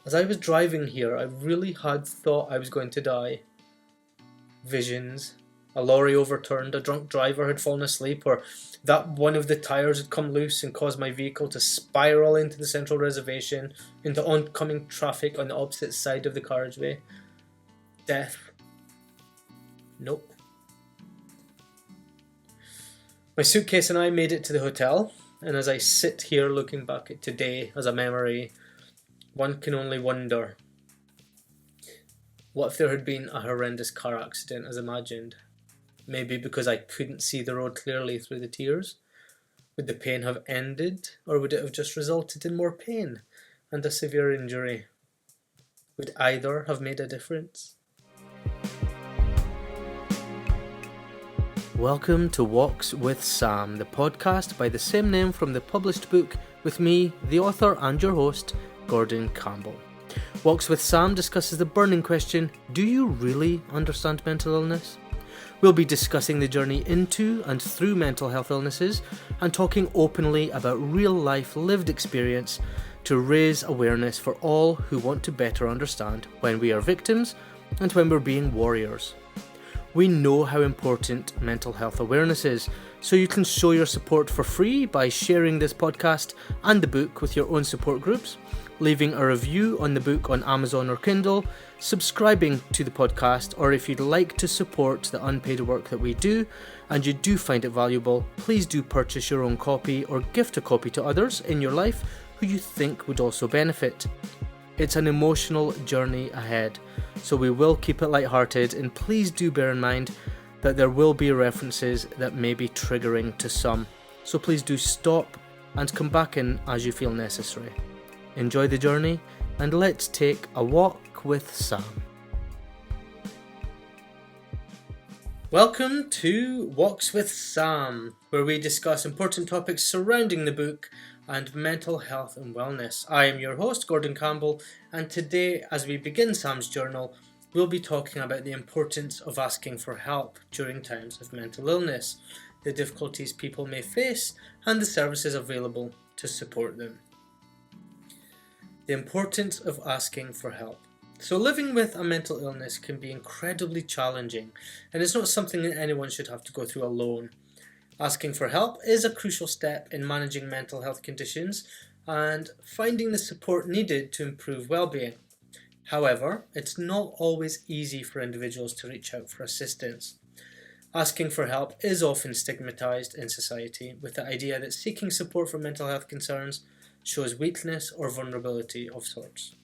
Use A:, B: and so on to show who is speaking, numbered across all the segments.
A: As I was driving here, I really had thought I was going to die. Visions. A lorry overturned, a drunk driver had fallen asleep, or that one of the tyres had come loose and caused my vehicle to spiral into the central reservation, into oncoming traffic on the opposite side of the carriageway. Death. Nope. My suitcase and I made it to the hotel, and as I sit here looking back at today as a memory, one can only wonder, what if there had been a horrendous car accident as imagined? Maybe because I couldn't see the road clearly through the tears? Would the pain have ended, or would it have just resulted in more pain and a severe injury? Would either have made a difference? Welcome to Walks with Sam, the podcast by the same name from the published book with me, the author and your host, Gordy Campbell. Walks with Sam discusses the burning question, do you really understand mental illness? We'll be discussing the journey into and through mental health illnesses and talking openly about real-life lived experience to raise awareness for all who want to better understand when we are victims and when we're being warriors. We know how important mental health awareness is, so you can show your support for free by sharing this podcast and the book with your own support groups, leaving a review on the book on Amazon or Kindle, subscribing to the podcast, or if you'd like to support the unpaid work that we do and you do find it valuable, please do purchase your own copy or gift a copy to others in your life who you think would also benefit. It's an emotional journey ahead, so we will keep it lighthearted, and please do bear in mind that there will be references that may be triggering to some, so please do stop and come back in as you feel necessary. Enjoy the journey, and let's take a walk with Sam. Welcome to Walks with Sam, where we discuss important topics surrounding the book and mental health and wellness. I am your host, Gordy Campbell, and today, as we begin Sam's journal, we'll be talking about the importance of asking for help during times of mental illness, the difficulties people may face, and the services available to support them. The importance of asking for help. So living with a mental illness can be incredibly challenging, and it's not something that anyone should have to go through alone. Asking for help is a crucial step in managing mental health conditions and finding the support needed to improve well-being. However, it's not always easy for individuals to reach out for assistance. Asking for help is often stigmatized in society, with the idea that seeking support for mental health concerns shows weakness or vulnerability of sorts.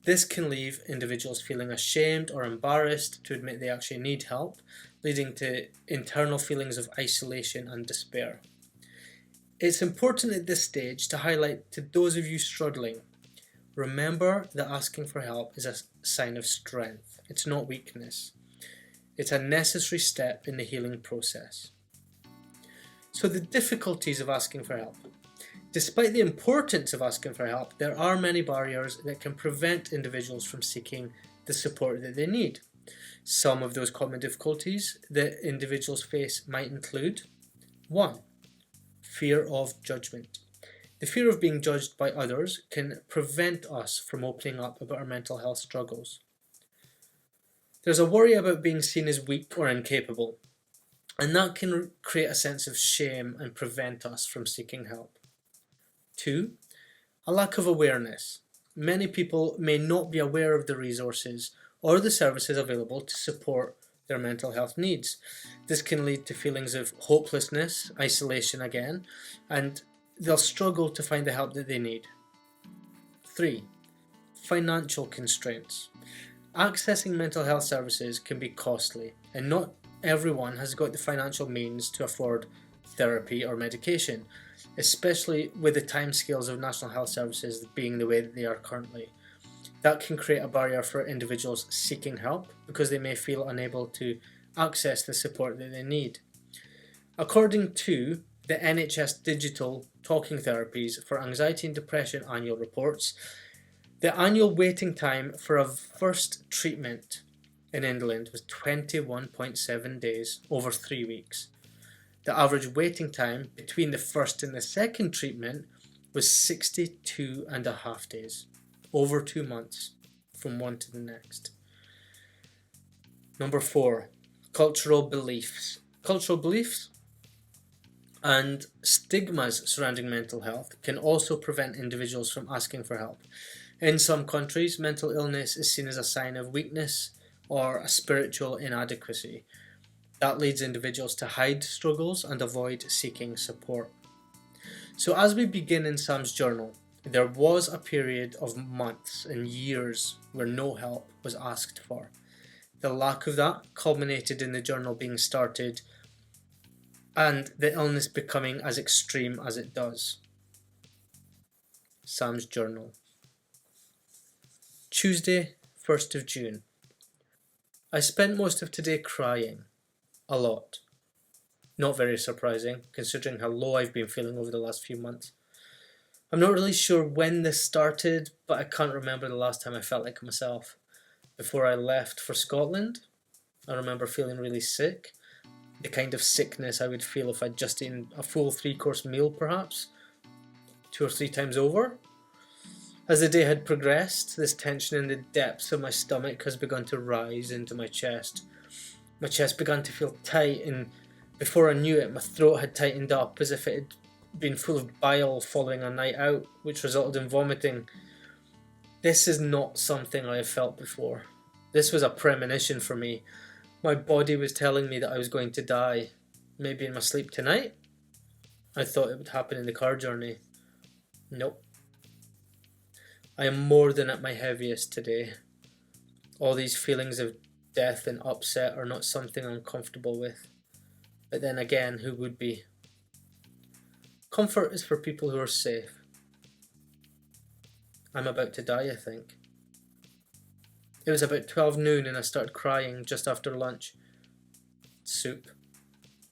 A: This can leave individuals feeling ashamed or embarrassed to admit they actually need help, leading to internal feelings of isolation and despair. It's important at this stage to highlight to those of you struggling, remember that asking for help is a sign of strength. It's not weakness. It's a necessary step in the healing process. So the difficulties of asking for help. Despite the importance of asking for help, there are many barriers that can prevent individuals from seeking the support that they need. Some of those common difficulties that individuals face might include 1. Fear of judgment. The fear of being judged by others can prevent us from opening up about our mental health struggles. There's a worry about being seen as weak or incapable, and that can create a sense of shame and prevent us from seeking help. 2. A lack of awareness. Many people may not be aware of the resources or the services available to support their mental health needs. This can lead to feelings of hopelessness, isolation again, and they'll struggle to find the help that they need. 3. Financial constraints. Accessing mental health services can be costly, and not everyone has got the financial means to afford therapy or medication, especially with the timescales of National Health Services being the way that they are currently. That can create a barrier for individuals seeking help because they may feel unable to access the support that they need. According to the NHS Digital Talking Therapies for Anxiety and Depression annual reports, the annual waiting time for a first treatment in England was 21.7 days over 3 weeks. The average waiting time between the first and the second treatment was 62.5 days. over 2 months, from one to the next. Number 4, cultural beliefs. Cultural beliefs and stigmas surrounding mental health can also prevent individuals from asking for help. In some countries, mental illness is seen as a sign of weakness or a spiritual inadequacy. That leads individuals to hide struggles and avoid seeking support. So as we begin in Sam's journal, there was a period of months and years where no help was asked for. The lack of that culminated in the journal being started and the illness becoming as extreme as it does. Sam's journal. Tuesday, 1st of June. I spent most of today crying. A lot. Not very surprising, considering how low I've been feeling over the last few months. I'm not really sure when this started, but I can't remember the last time I felt like myself. Before I left for Scotland, I remember feeling really sick. The kind of sickness I would feel if I'd just eaten a full 3-course meal, perhaps 2 or 3 times over. As the day had progressed, this tension in the depths of my stomach has begun to rise into my chest. My chest began to feel tight, and before I knew it, my throat had tightened up as if it had been full of bile following a night out, which resulted in vomiting. This is not something I have felt before. This was a premonition for me. My body was telling me that I was going to die. Maybe in my sleep tonight? I thought it would happen in the car journey. Nope. I am more than at my heaviest today. All these feelings of death and upset are not something I'm comfortable with. But then again, who would be? Comfort is for people who are safe. I'm about to die, I think. It was about 12 noon and I started crying just after lunch. Soup.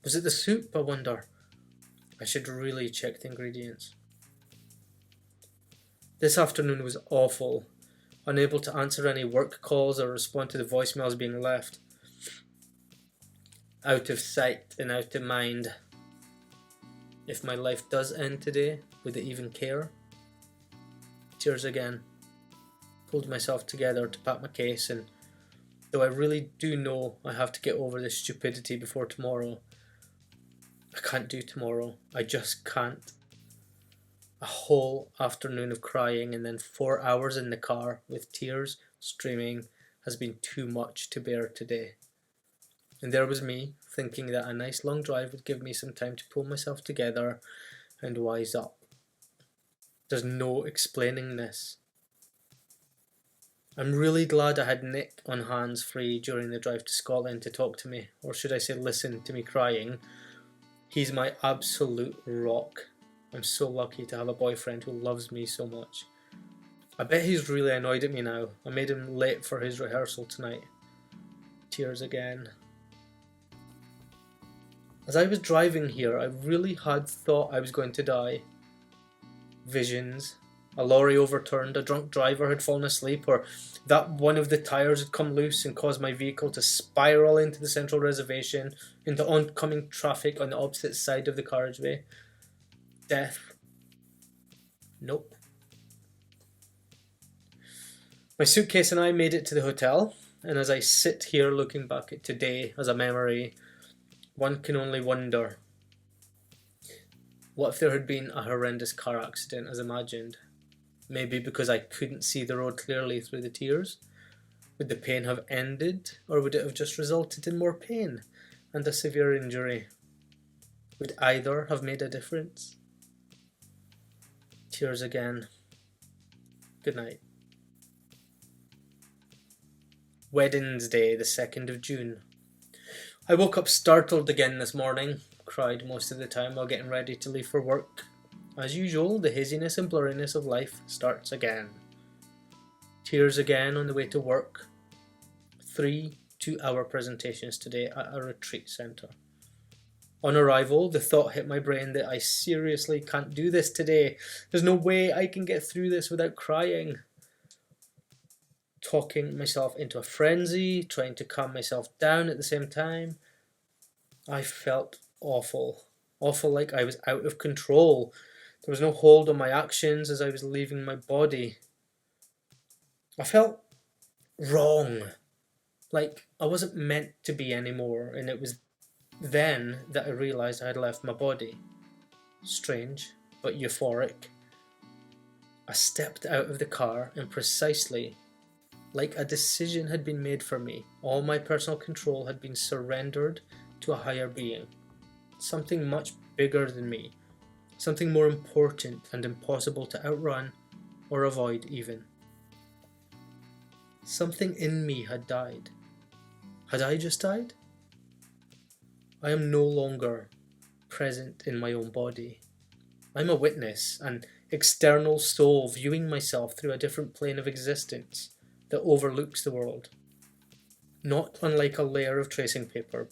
A: Was it the soup, I wonder? I should really check the ingredients. This afternoon was awful. Unable to answer any work calls or respond to the voicemails being left. Out of sight and out of mind. If my life does end today, would it even care? Tears again. Pulled myself together to pack my case, and though I really do know I have to get over this stupidity before tomorrow, I can't do tomorrow. I just can't. A whole afternoon of crying and then 4 hours in the car with tears streaming has been too much to bear today. And there was me, thinking that a nice long drive would give me some time to pull myself together and wise up. There's no explaining this. I'm really glad I had Nick on hands free during the drive to Scotland to talk to me, or should I say listen to me crying. He's my absolute rock. I'm so lucky to have a boyfriend who loves me so much. I bet he's really annoyed at me now. I made him late for his rehearsal tonight. Tears again. As I was driving here, I really had thought I was going to die. Visions. A lorry overturned, a drunk driver had fallen asleep, or that one of the tyres had come loose and caused my vehicle to spiral into the central reservation, into oncoming traffic on the opposite side of the carriageway. Death. Nope. My suitcase and I made it to the hotel, and as I sit here looking back at today as a memory, one can only wonder, what if there had been a horrendous car accident as imagined? Maybe because I couldn't see the road clearly through the tears? Would the pain have ended, or would it have just resulted in more pain and a severe injury? Would either have made a difference? Tears again. Good night. Wednesday, the 2nd of June. I woke up startled again this morning. Cried most of the time while getting ready to leave for work. As usual, the haziness and blurriness of life starts again. Tears again on the way to work. 3 2-hour presentations today at a retreat centre. On arrival, the thought hit my brain that I seriously can't do this today. There's no way I can get through this without crying. Talking myself into a frenzy, trying to calm myself down at the same time. I felt awful. Awful, like I was out of control. There was no hold on my actions as I was leaving my body. I felt wrong, like I wasn't meant to be anymore, and it was then that I realised I had left my body. Strange, but euphoric. I stepped out of the car, and precisely like a decision had been made for me, all my personal control had been surrendered to a higher being, something much bigger than me, something more important and impossible to outrun or avoid even. Something in me had died. Had I just died? I am no longer present in my own body. I'm a witness, an external soul viewing myself through a different plane of existence that overlooks the world. Not unlike a layer of tracing paper,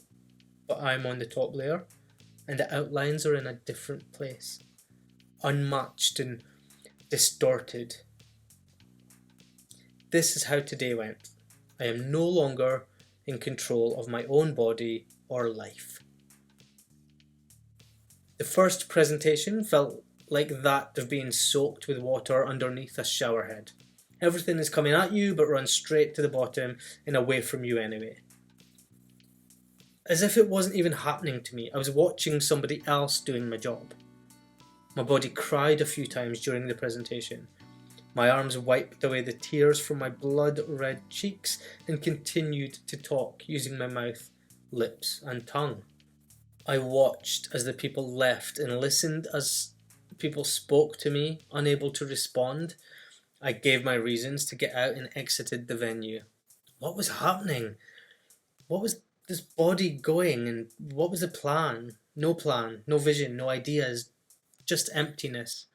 A: but I'm on the top layer, and the outlines are in a different place, unmatched and distorted. This is how today went. I am no longer in control of my own body or life. The first presentation felt like that of being soaked with water underneath a shower head. Everything is coming at you but runs straight to the bottom and away from you anyway. As if it wasn't even happening to me, I was watching somebody else doing my job. My body cried a few times during the presentation. My arms wiped away the tears from my blood-red cheeks and continued to talk using my mouth, lips and tongue. I watched as the people left and listened as people spoke to me, unable to respond. I gave my reasons to get out and exited the venue. What was happening? What was this body going, and what was the plan? No plan, no vision, no ideas, just emptiness.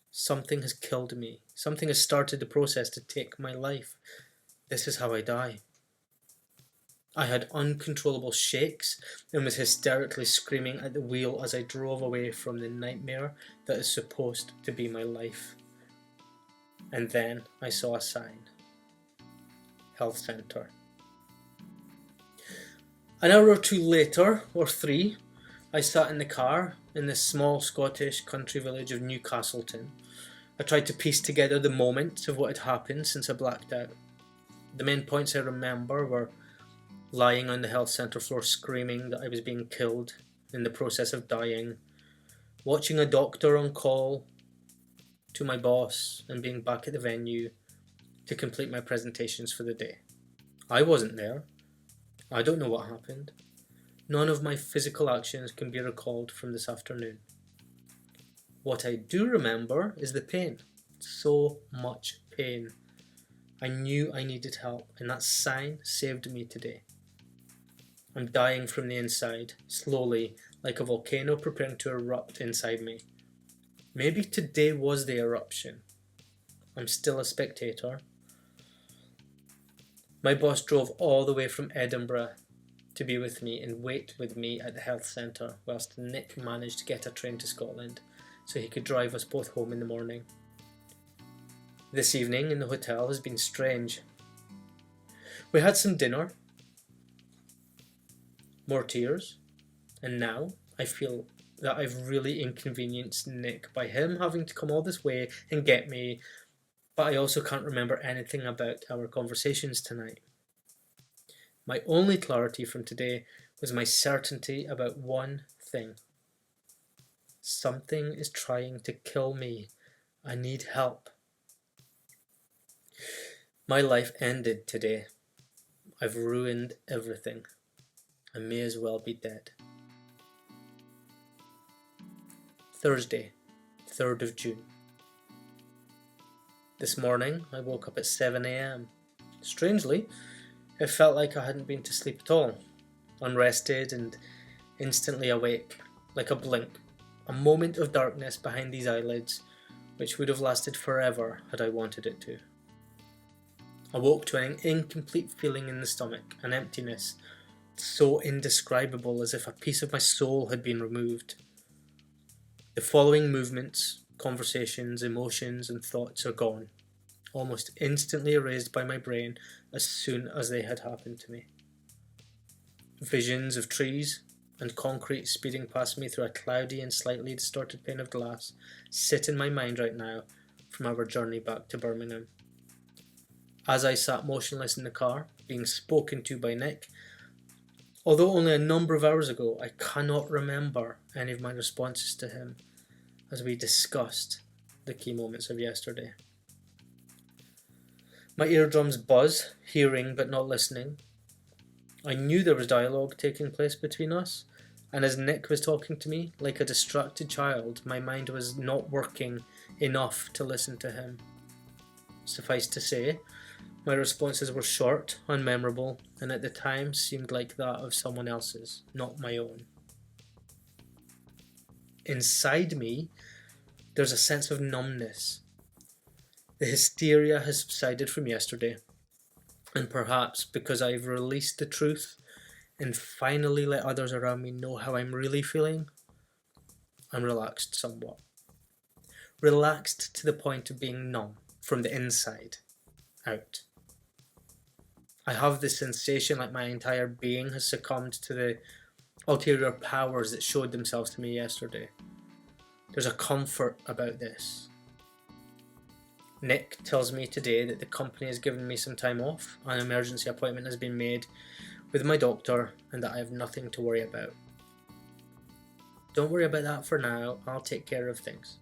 A: Something has killed me. Something has started the process to take my life. This is how I die. I had uncontrollable shakes and was hysterically screaming at the wheel as I drove away from the nightmare that is supposed to be my life. And then I saw a sign. Health Centre. An hour or two later, or 3, I sat in the car in the small Scottish country village of Newcastleton. I tried to piece together the moments of what had happened since I blacked out. The main points I remember were lying on the health centre floor screaming that I was being killed, in the process of dying, watching a doctor on call to my boss, and being back at the venue to complete my presentations for the day. I wasn't there. I don't know what happened. None of my physical actions can be recalled from this afternoon. What I do remember is the pain. So much pain. I knew I needed help, and that sign saved me today. I'm dying from the inside, slowly, like a volcano preparing to erupt inside me. Maybe today was the eruption. I'm still a spectator. My boss drove all the way from Edinburgh to be with me and wait with me at the health centre, whilst Nick managed to get a train to Scotland so he could drive us both home in the morning. This evening in the hotel has been strange. We had some dinner, more tears, and now I feel that I've really inconvenienced Nick by him having to come all this way and get me, but I also can't remember anything about our conversations tonight. My only clarity from today was my certainty about one thing. Something is trying to kill me. I need help. My life ended today. I've ruined everything. I may as well be dead. Thursday, 3rd of June. This morning I woke up at 7 a.m. Strangely, it felt like I hadn't been to sleep at all. Unrested and instantly awake, like a blink. A moment of darkness behind these eyelids, which would have lasted forever had I wanted it to. I woke to an incomplete feeling in the stomach, an emptiness so indescribable as if a piece of my soul had been removed. The following movements, conversations, emotions and thoughts are gone, almost instantly erased by my brain as soon as they had happened to me. Visions of trees and concrete speeding past me through a cloudy and slightly distorted pane of glass sit in my mind right now from our journey back to Birmingham. as I sat motionless in the car, being spoken to by Nick. Although only a number of hours ago, I cannot remember any of my responses to him as we discussed the key moments of yesterday. My eardrums buzz, hearing but not listening. I knew there was dialogue taking place between us, and as Nick was talking to me, like a distracted child, my mind was not working enough to listen to him. Suffice to say, my responses were short, unmemorable, and at the time seemed like that of someone else's, not my own. Inside me, there's a sense of numbness. The hysteria has subsided from yesterday, and perhaps because I've released the truth and finally let others around me know how I'm really feeling, I'm relaxed somewhat. Relaxed to the point of being numb from the inside out. I have this sensation like my entire being has succumbed to the ulterior powers that showed themselves to me yesterday. There's a comfort about this. Nick tells me today that the company has given me some time off, an emergency appointment has been made with my doctor, and that I have nothing to worry about. Don't worry about that for now, I'll take care of things.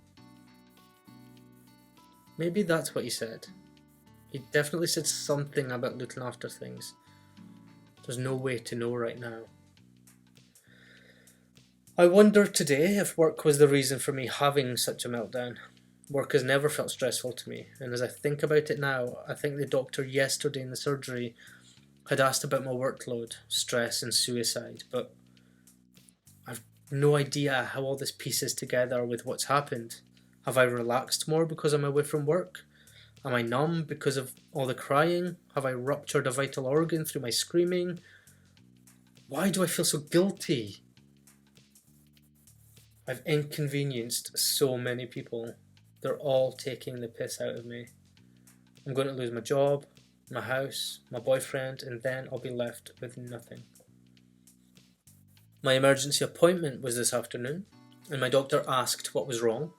A: Maybe that's what he said. He definitely said something about looking after things. There's no way to know right now. I wonder today if work was the reason for me having such a meltdown. Work has never felt stressful to me, and as I think about it now, I think the doctor yesterday in the surgery had asked about my workload, stress and suicide, but I've no idea how all this pieces together with what's happened. Have I relaxed more because I'm away from work? Am I numb because of all the crying? Have I ruptured a vital organ through my screaming? Why do I feel so guilty? I've inconvenienced so many people. They're all taking the piss out of me. I'm going to lose my job, my house, my boyfriend, and then I'll be left with nothing. My emergency appointment was this afternoon, and my doctor asked what was wrong.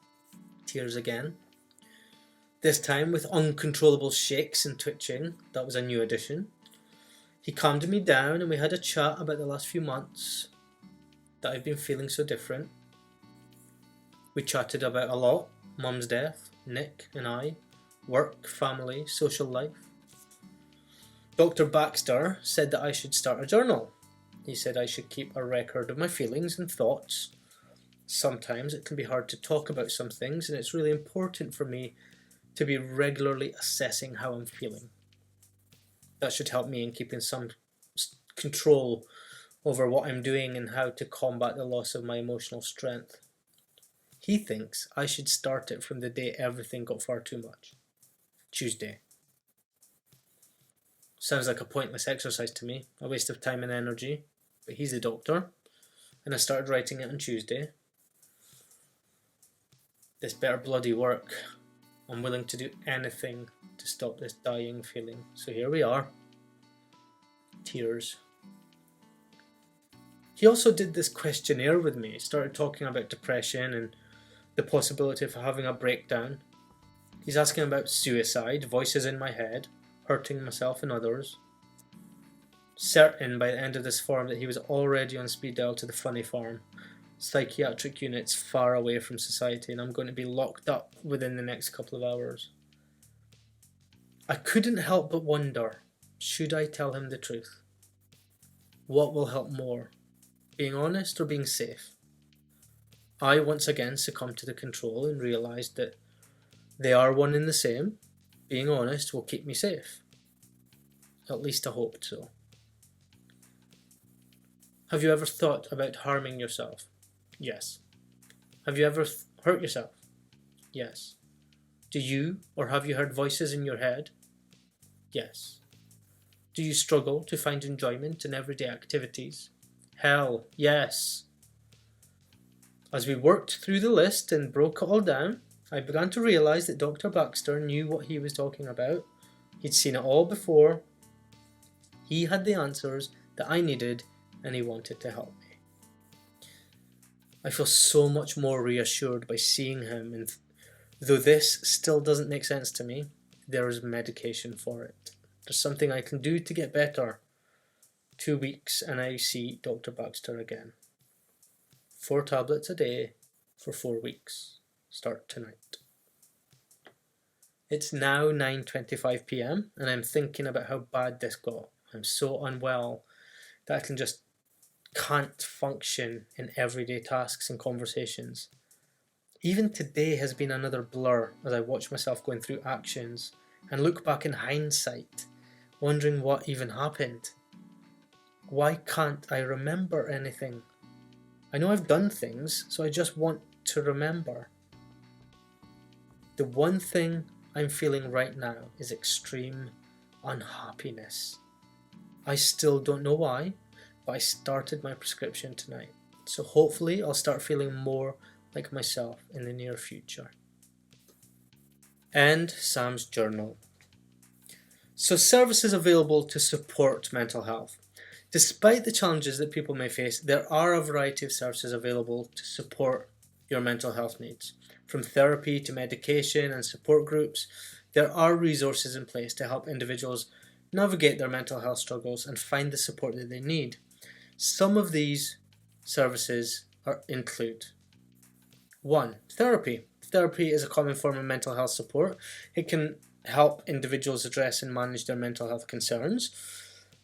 A: Tears again. This time with uncontrollable shakes and twitching. That was a new addition. He calmed me down and we had a chat about the last few months that I've been feeling so different. We chatted about a lot. Mum's death, Nick and I, work, family, social life. Dr. Baxter said that I should start a journal. He said I should keep a record of my feelings and thoughts. Sometimes it can be hard to talk about some things, and it's really important for me to be regularly assessing how I'm feeling. That should help me in keeping some control over what I'm doing and how to combat the loss of my emotional strength. He thinks I should start it from the day everything got far too much. Tuesday. Sounds like a pointless exercise to me, a waste of time and energy, but he's the doctor, and I started writing it on Tuesday. This better bloody work. I'm willing to do anything to stop this dying feeling. So here we are. Tears. He also did this questionnaire with me. He started talking about depression and the possibility of having a breakdown. He's asking about suicide, voices in my head, hurting myself and others. Certain by the end of this form that he was already on speed dial to the funny farm. Psychiatric units far away from society, and I'm going to be locked up within the next couple of hours. I couldn't help but wonder, should I tell him the truth? What will help more, being honest or being safe? I once again succumbed to the control and realised that they are one and the same. Being honest will keep me safe. At least I hoped so. Have you ever thought about harming yourself? Yes. Have you ever hurt yourself? Yes. Do you or have you heard voices in your head? Yes. Do you struggle to find enjoyment in everyday activities? Hell, yes. As we worked through the list and broke it all down, I began to realise that Dr. Baxter knew what he was talking about. He'd seen it all before. He had the answers that I needed, and he wanted to help me. I feel so much more reassured by seeing him, and though this still doesn't make sense to me, there's medication for it. There's something I can do to get better. 2 weeks and I see Dr. Baxter again. 4 tablets a day for 4 weeks. Start tonight. It's now 9:25 p.m. and I'm thinking about how bad this got. I'm so unwell that I just can't function in everyday tasks and conversations. Even today has been another blur as I watch myself going through actions and look back in hindsight, wondering what even happened. Why can't I remember anything? I know I've done things, so I just want to remember. The one thing I'm feeling right now is extreme unhappiness. I still don't know why, but I started my prescription tonight, so hopefully I'll start feeling more like myself in the near future. End Sam's journal. So services available to support mental health. Despite the challenges that people may face, there are a variety of services available to support your mental health needs. From therapy to medication and support groups, there are resources in place to help individuals navigate their mental health struggles and find the support that they need. Some of these services include 1. Therapy. Therapy is a common form of mental health support. It can help individuals address and manage their mental health concerns.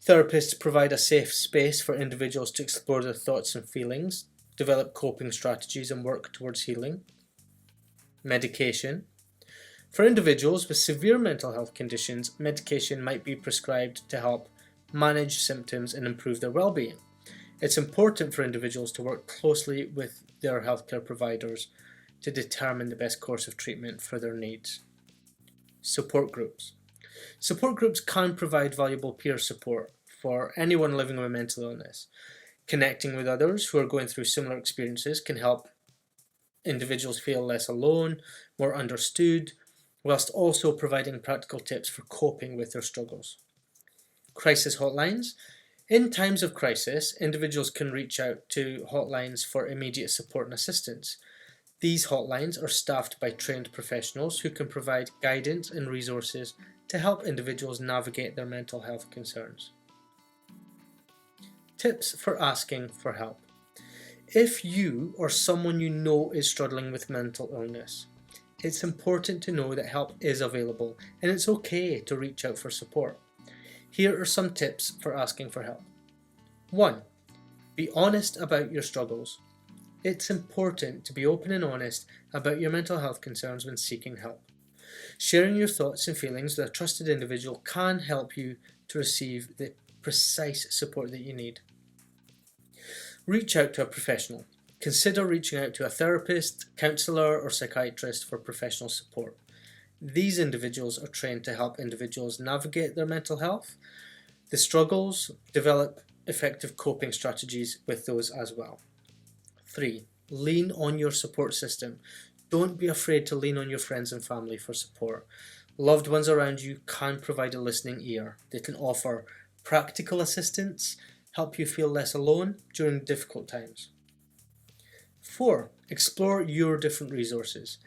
A: Therapists provide a safe space for individuals to explore their thoughts and feelings, develop coping strategies, and work towards healing. Medication. For individuals with severe mental health conditions, medication might be prescribed to help manage symptoms and improve their well-being. It's important for individuals to work closely with their healthcare providers to determine the best course of treatment for their needs. Support groups. Support groups can provide valuable peer support for anyone living with mental illness. Connecting with others who are going through similar experiences can help individuals feel less alone, more understood, whilst also providing practical tips for coping with their struggles. Crisis hotlines. In times of crisis, individuals can reach out to hotlines for immediate support and assistance. These hotlines are staffed by trained professionals who can provide guidance and resources to help individuals navigate their mental health concerns. Tips for asking for help. If you or someone you know is struggling with mental illness, it's important to know that help is available and it's okay to reach out for support. Here are some tips for asking for help. 1. Be honest about your struggles. It's important to be open and honest about your mental health concerns when seeking help. Sharing your thoughts and feelings with a trusted individual can help you to receive the precise support that you need. Reach out to a professional. Consider reaching out to a therapist, counsellor, or psychiatrist for professional support. These individuals are trained to help individuals navigate their mental health, the struggles, develop effective coping strategies with those as well. 3. Lean on your support system. Don't be afraid to lean on your friends and family for support. Loved ones around you can provide a listening ear. They can offer practical assistance, help you feel less alone during difficult times. 4. Explore your different resources.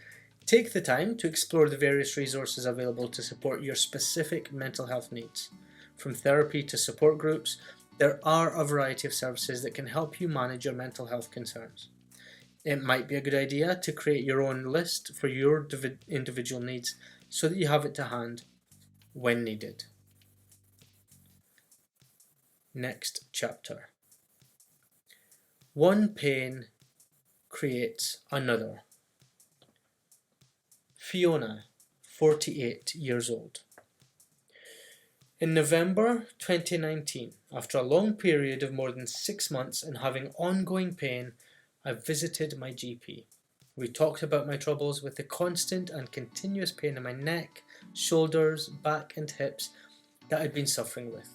A: Take the time to explore the various resources available to support your specific mental health needs. From therapy to support groups, there are a variety of services that can help you manage your mental health concerns. It might be a good idea to create your own list for your individual needs so that you have it to hand when needed. Next chapter. One pain creates another. Fiona, 48 years old. In November 2019, after a long period of more than 6 months and having ongoing pain, I visited my GP. We talked about my troubles with the constant and continuous pain in my neck, shoulders, back and hips that I'd been suffering with.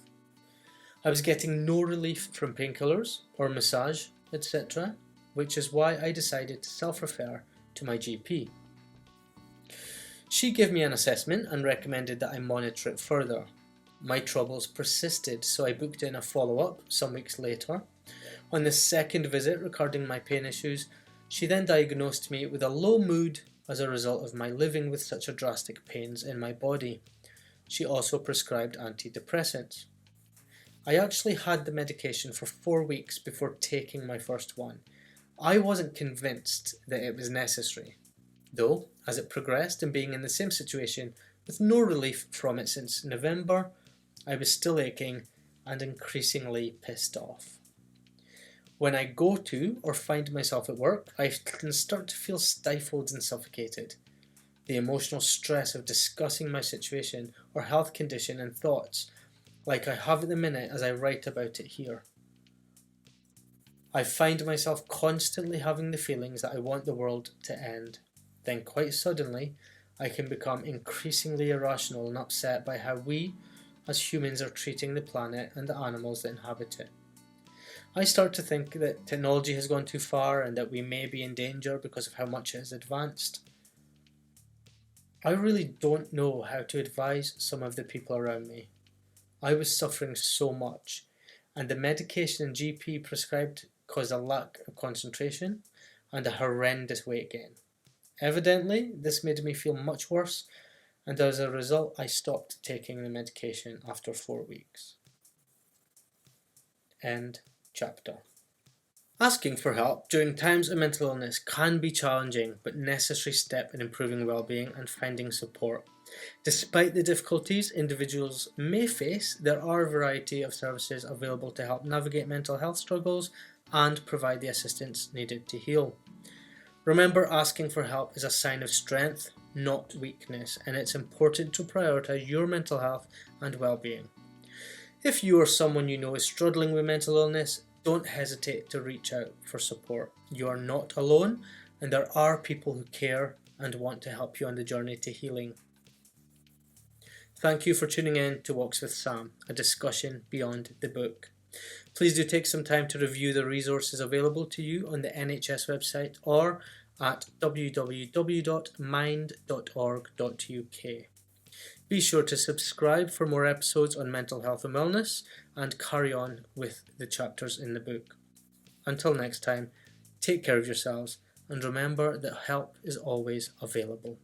A: I was getting no relief from painkillers or massage, etc., which is why I decided to self-refer to my GP. She gave me an assessment and recommended that I monitor it further. My troubles persisted, so I booked in a follow-up some weeks later. On the second visit regarding my pain issues, she then diagnosed me with a low mood, as a result of my living with such a drastic pains in my body. She also prescribed antidepressants. I actually had the medication for 4 weeks before taking my first one. I wasn't convinced that it was necessary, though, as it progressed and being in the same situation with no relief from it since November, I was still aching and increasingly pissed off. When I go to or find myself at work, I can start to feel stifled and suffocated. The emotional stress of discussing my situation or health condition and thoughts, like I have at the minute as I write about it here. I find myself constantly having the feelings that I want the world to end. Then quite suddenly, I can become increasingly irrational and upset by how we, as humans, are treating the planet and the animals that inhabit it. I start to think that technology has gone too far and that we may be in danger because of how much it has advanced. I really don't know how to advise some of the people around me. I was suffering so much, and the medication and GP prescribed caused a lack of concentration and a horrendous weight gain. Evidently, this made me feel much worse, and as a result, I stopped taking the medication after 4 weeks. End chapter. Asking for help during times of mental illness can be challenging but necessary step in improving well-being and finding support. Despite the difficulties individuals may face, there are a variety of services available to help navigate mental health struggles and provide the assistance needed to heal. Remember, asking for help is a sign of strength, not weakness, and it's important to prioritize your mental health and well-being. If you or someone you know is struggling with mental illness, don't hesitate to reach out for support. You are not alone, and there are people who care and want to help you on the journey to healing. Thank you for tuning in to Walks with Sam, a discussion beyond the book. Please do take some time to review the resources available to you on the NHS website or at www.mind.org.uk. Be sure to subscribe for more episodes on mental health and wellness and carry on with the chapters in the book. Until next time, take care of yourselves and remember that help is always available.